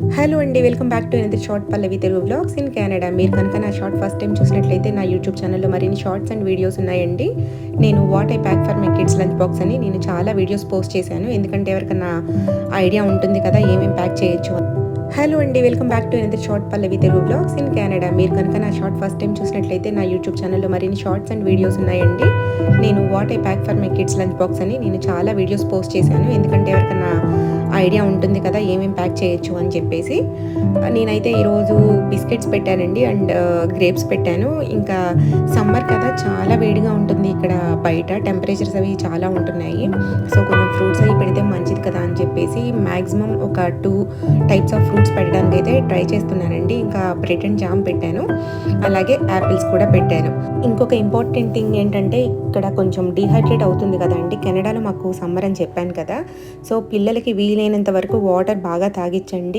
Hello అండి. Welcome back to another short Pallavi Telugu vlogs in Canada. మీరు కనుక నా షార్ట్ ఫస్ట్ టైం చూసినట్లయితే నా యూట్యూబ్ ఛానల్లో మరిన్ని షార్ట్స్ అండ్ వీడియోస్ ఉన్నాయండి. నేను what I pack for my kids lunch box అని నేను చాలా వీడియోస్ పోస్ట్ చేశాను. ఎందుకంటే ఎవరికన్నా ఐడియా ఉంటుంది కదా ఏమేమి ప్యాక్ చేయొచ్చు. హలో అండి. Welcome back to another short Pallavi Telugu vlogs in Canada. మీరు కనుక నా షార్ట్ ఫస్ట్ టైం చూసినట్లయితే నా యూట్యూబ్ ఛానల్లో మరిన్ని షార్ట్స్ అండ్ వీడియోస్ ఉన్నాయండి. నేను what I pack for my kids lunch box అని నేను చాలా వీడియోస్ పోస్ట్ చేశాను. ఎందుకంటే ఎవరికన్నా ఐడియా ఉంటుంది కదా ఏమేమి ప్యాక్ చేయొచ్చు అని చెప్పేసి. నేనైతే ఈరోజు బిస్కెట్స్ పెట్టానండి అండ్ గ్రేప్స్ పెట్టాను. ఇంకా సమ్మర్ కదా చాలా వేడిగా ఉంటుంది ఇక్కడ, బయట టెంపరేచర్స్ అవి చాలా ఉంటున్నాయి. సో కొంచెం ఫ్రూట్స్ అవి పెడితే మంచిది కదా అని చెప్పేసి మ్యాక్సిమం ఒక 2 టైప్స్ ఆఫ్ ఫ్రూట్స్ పెట్టడానికి అయితే ట్రై చేస్తున్నానండి. ఇంకా బ్రెడ్ అండ్ జామ్ పెట్టాను, అలాగే యాపిల్స్ కూడా పెట్టాను. ఇంకొక ఇంపార్టెంట్ థింగ్ ఏంటంటే ఇక్కడ కొంచెం డీహైడ్రేట్ అవుతుంది కదండి. కెనడాలో మాకు సమ్మర్ అని చెప్పాను కదా, సో పిల్లలకి వీలైనంత వరకు వాటర్ బాగా తాగించండి.